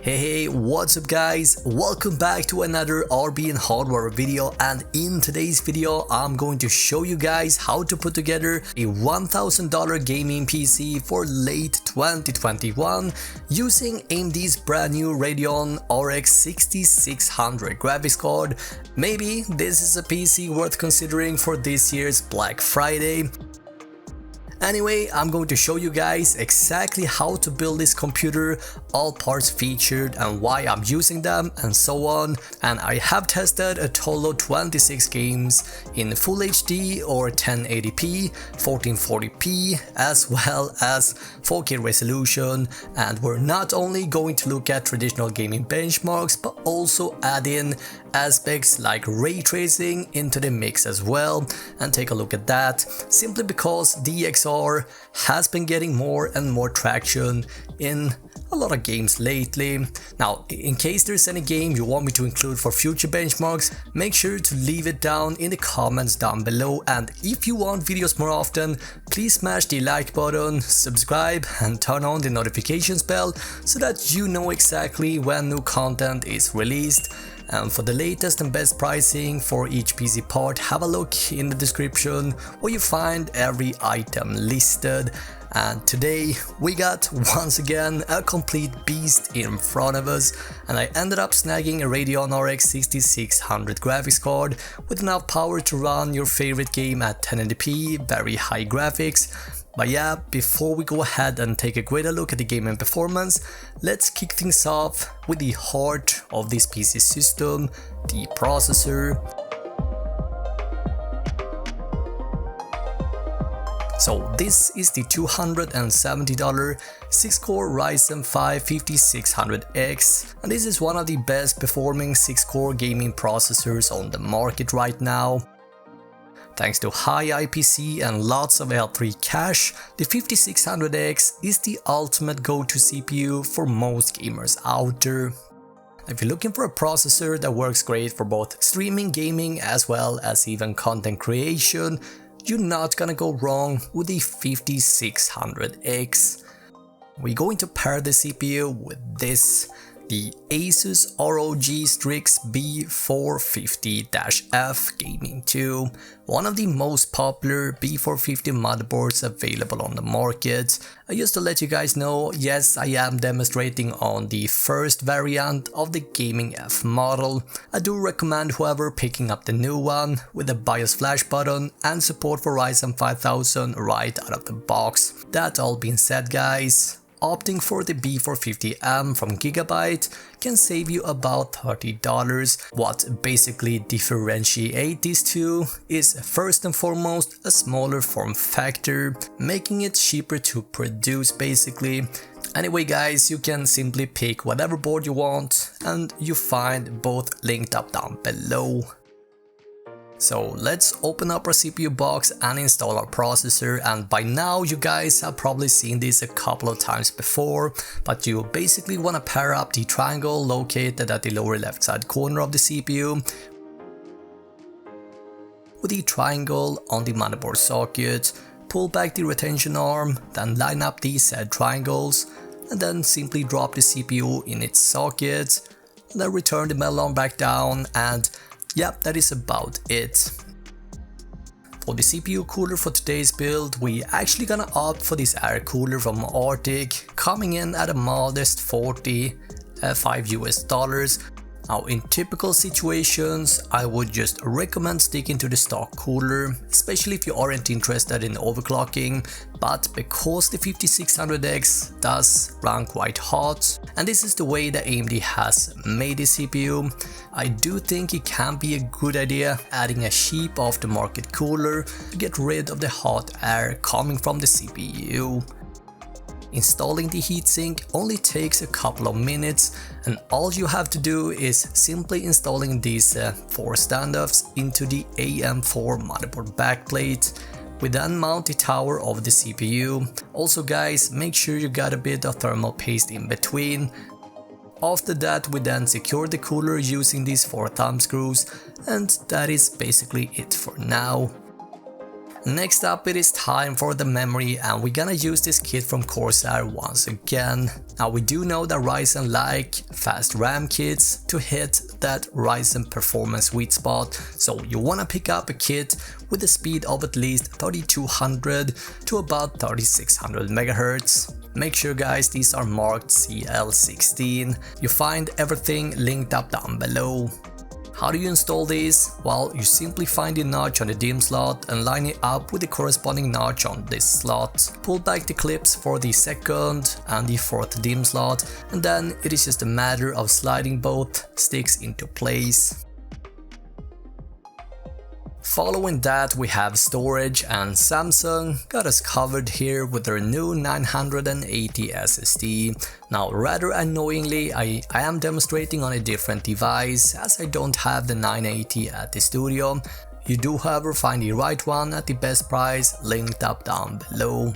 Hey, what's up guys? Welcome back to another RB and hardware video, and in today's video I'm going to show you guys how to put together a $1,000 gaming PC for late 2021 using AMD's brand new Radeon RX 6600 graphics card. Maybe this is a PC worth considering for this year's Black Friday. Anyway, I'm going to show you guys exactly how to build this computer, all parts featured and why I'm using them and so on. And I have tested a total of 26 games in Full HD or 1080p, 1440p as well as 4K resolution, and we're not only going to look at traditional gaming benchmarks but also add in aspects like ray tracing into the mix as well and take a look at that, simply because DXR has been getting more and more traction in a lot of games lately. Now, in case there's any game you want me to include for future benchmarks, make sure to leave it down in the comments down below, and if you want videos more often, please smash the like button, subscribe and turn on the notifications bell so that you know exactly when new content is released. And for the latest and best pricing for each PC part, have a look in the description where you find every item listed. And today we got once again a complete beast in front of us, and I ended up snagging a Radeon RX 6600 graphics card with enough power to run your favorite game at 1080p, very high graphics. But yeah, before we go ahead and take a greater look at the gaming performance, let's kick things off with the heart of this PC system, the processor. So this is the $270 6-core Ryzen 5 5600X, and this is one of the best performing 6-core gaming processors on the market right now. Thanks to high IPC and lots of L3 cache, the 5600X is the ultimate go-to CPU for most gamers out there. If you're looking for a processor that works great for both streaming, gaming as well as even content creation, you're not gonna go wrong with the 5600X. We're going to pair the CPU with this, the Asus ROG Strix B450-F Gaming 2, one of the most popular B450 motherboards available on the market. Just to let you guys know, yes, I am demonstrating on the first variant of the Gaming F model. I do recommend whoever picking up the new one with the BIOS flash button and support for Ryzen 5000 right out of the box. That all being said guys, opting for the B450M from Gigabyte can save you about $30. What basically differentiates these two is first and foremost a smaller form factor, making it cheaper to produce basically. Anyway guys, you can simply pick whatever board you want and you find both linked up down below. So let's open up our CPU box and install our processor, and by now you guys have probably seen this a couple of times before, but you basically want to pair up the triangle located at the lower left side corner of the CPU with the triangle on the motherboard socket. Pull back the retention arm, then line up these said triangles, and then simply drop the CPU in its socket, and then return the metal arm back down, and yep, that is about it. For the CPU cooler for today's build, we actually gonna opt for this air cooler from Arctic, coming in at a modest $45 US. Now, in typical situations, I would just recommend sticking to the stock cooler, especially if you aren't interested in overclocking, but because the 5600X does run quite hot, and this is the way that AMD has made the CPU, I do think it can be a good idea adding a cheap off-the-market cooler to get rid of the hot air coming from the CPU. Installing the heatsink only takes a couple of minutes, and all you have to do is simply installing these 4 standoffs into the AM4 motherboard backplate. We then mount the tower of the CPU. Also guys, make sure you got a bit of thermal paste in between. After that we then secure the cooler using these 4 thumb screws, and that is basically it for now. Next up, it is time for the memory, and we're gonna use this kit from Corsair once again. Now we do know that Ryzen like fast RAM kits to hit that Ryzen performance sweet spot, so you wanna pick up a kit with a speed of at least 3200 to about 3600 MHz. Make sure guys these are marked CL16. You find everything linked up down below. How do you install these? Well, you simply find the notch on the DIMM slot and line it up with the corresponding notch on this slot. Pull back the clips for the second and the fourth DIMM slot, and then it is just a matter of sliding both sticks into place. Following that, we have storage, and Samsung got us covered here with their new 980 SSD. Now, rather annoyingly, I am demonstrating on a different device as I don't have the 980 at the studio. You do however find the right one at the best price linked up down below.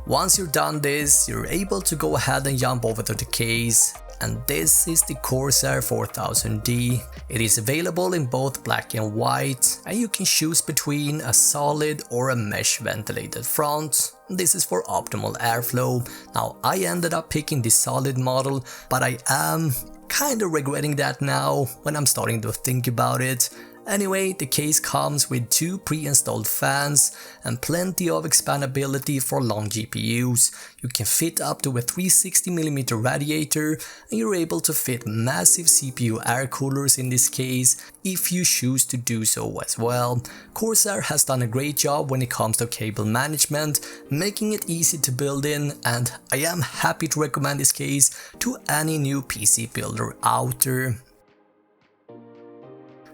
Once you're done this, you're able to go ahead and jump over to the case. And this is the Corsair 4000D. It is available in both black and white, and you can choose between a solid or a mesh ventilated front. This is for optimal airflow. Now I ended up picking the solid model, but I am kinda regretting that now when I'm starting to think about it. Anyway, the case comes with 2 pre-installed fans and plenty of expandability for long GPUs. You can fit up to a 360mm radiator, and you're able to fit massive CPU air coolers in this case if you choose to do so as well. Corsair has done a great job when it comes to cable management, making it easy to build in, and I am happy to recommend this case to any new PC builder out there.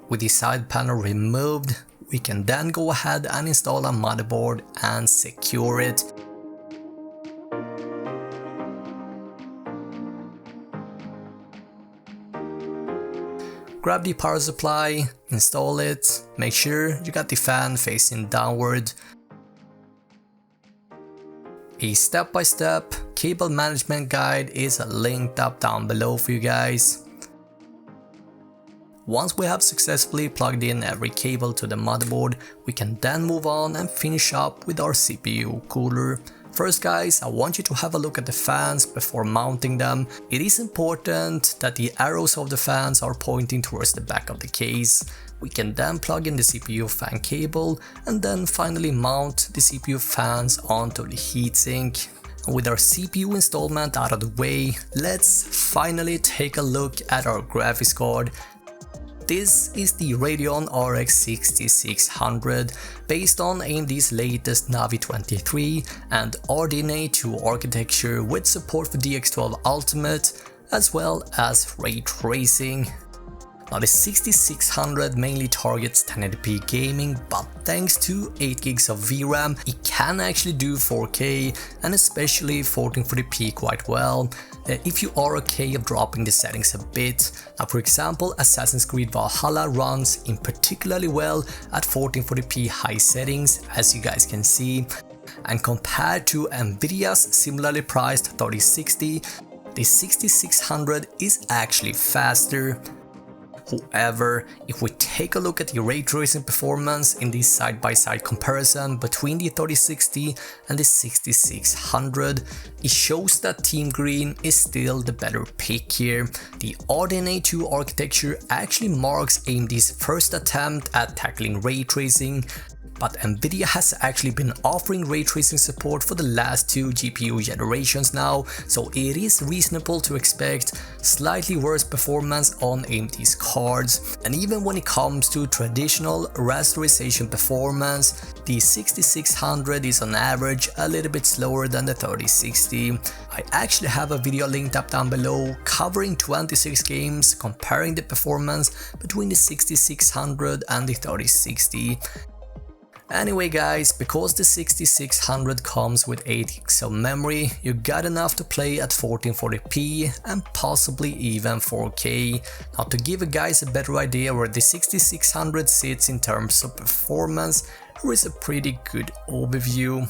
With the side panel removed, we can then go ahead and install a motherboard and secure it. Grab the power supply, install it, make sure you got the fan facing downward. A step-by-step cable management guide is linked up down below for you guys. Once we have successfully plugged in every cable to the motherboard, we can then move on and finish up with our CPU cooler. First guys, I want you to have a look at the fans before mounting them. It is important that the arrows of the fans are pointing towards the back of the case. We can then plug in the CPU fan cable and then finally mount the CPU fans onto the heatsink. With our CPU installment out of the way, let's finally take a look at our graphics card. This is the Radeon RX 6600 based on AMD's latest Navi 23 and RDNA 2 architecture with support for DX12 Ultimate as well as ray tracing. Now the 6600 mainly targets 1080p gaming, but thanks to 8 gigs of VRAM, it can actually do 4K and especially 1440p quite well, if you are okay of dropping the settings a bit. Now for example, Assassin's Creed Valhalla runs in particularly well at 1440p high settings, as you guys can see, and compared to Nvidia's similarly priced 3060, the 6600 is actually faster. However, if we take a look at the ray tracing performance in the side-by-side comparison between the 3060 and the 6600, it shows that Team Green is still the better pick here. The RDNA 2 architecture actually marks AMD's first attempt at tackling ray tracing, but Nvidia has actually been offering ray tracing support for the last 2 GPU generations now, so it is reasonable to expect slightly worse performance on AMD's cards. And even when it comes to traditional rasterization performance, the 6600 is on average a little bit slower than the 3060. I actually have a video linked up down below covering 26 games comparing the performance between the 6600 and the 3060. Anyway guys, because the 6600 comes with 8 gigs of memory, you got enough to play at 1440p and possibly even 4K. Now to give you guys a better idea where the 6600 sits in terms of performance, here is a pretty good overview.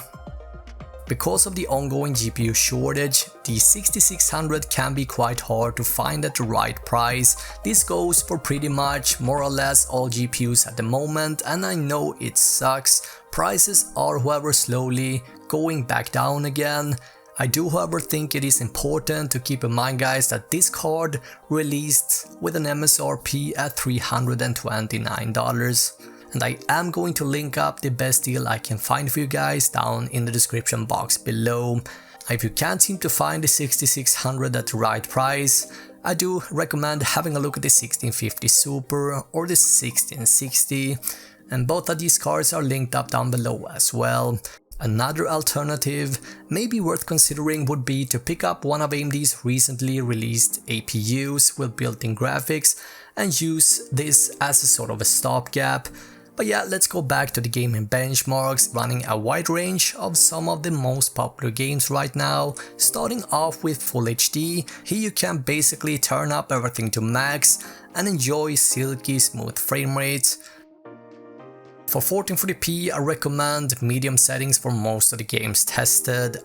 Because of the ongoing GPU shortage, the 6600 can be quite hard to find at the right price. This goes for pretty much more or less all GPUs at the moment, and I know it sucks. Prices are however slowly going back down again. I do however think it is important to keep in mind guys that this card released with an MSRP at $329. And I am going to link up the best deal I can find for you guys down in the description box below. If you can't seem to find the 6600 at the right price, I do recommend having a look at the 1650 Super or the 1660, and both of these cards are linked up down below as well. Another alternative maybe worth considering would be to pick up one of AMD's recently released APUs with built-in graphics and use this as a sort of a stopgap. But yeah, let's go back to the gaming benchmarks, running a wide range of some of the most popular games right now. Starting off with Full HD, here you can basically turn up everything to max and enjoy silky smooth frame rates. For 1440p, I recommend medium settings for most of the games tested.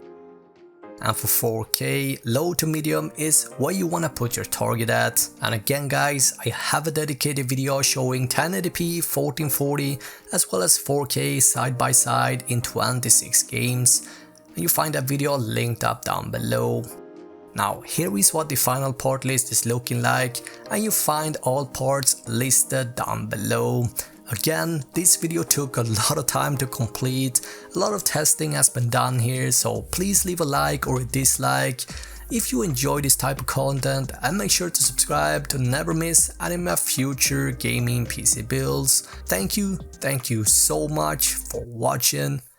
And for 4K, low to medium is where you want to put your target at. And again guys, I have a dedicated video showing 1080p, 1440 as well as 4K side by side in 26 games. And you find that video linked up down below. Now here is what the final part list is looking like, and you find all parts listed down below. Again, this video took a lot of time to complete, a lot of testing has been done here, so please leave a like or a dislike if you enjoy this type of content, and make sure to subscribe to never miss any of my future gaming PC builds. Thank you so much for watching.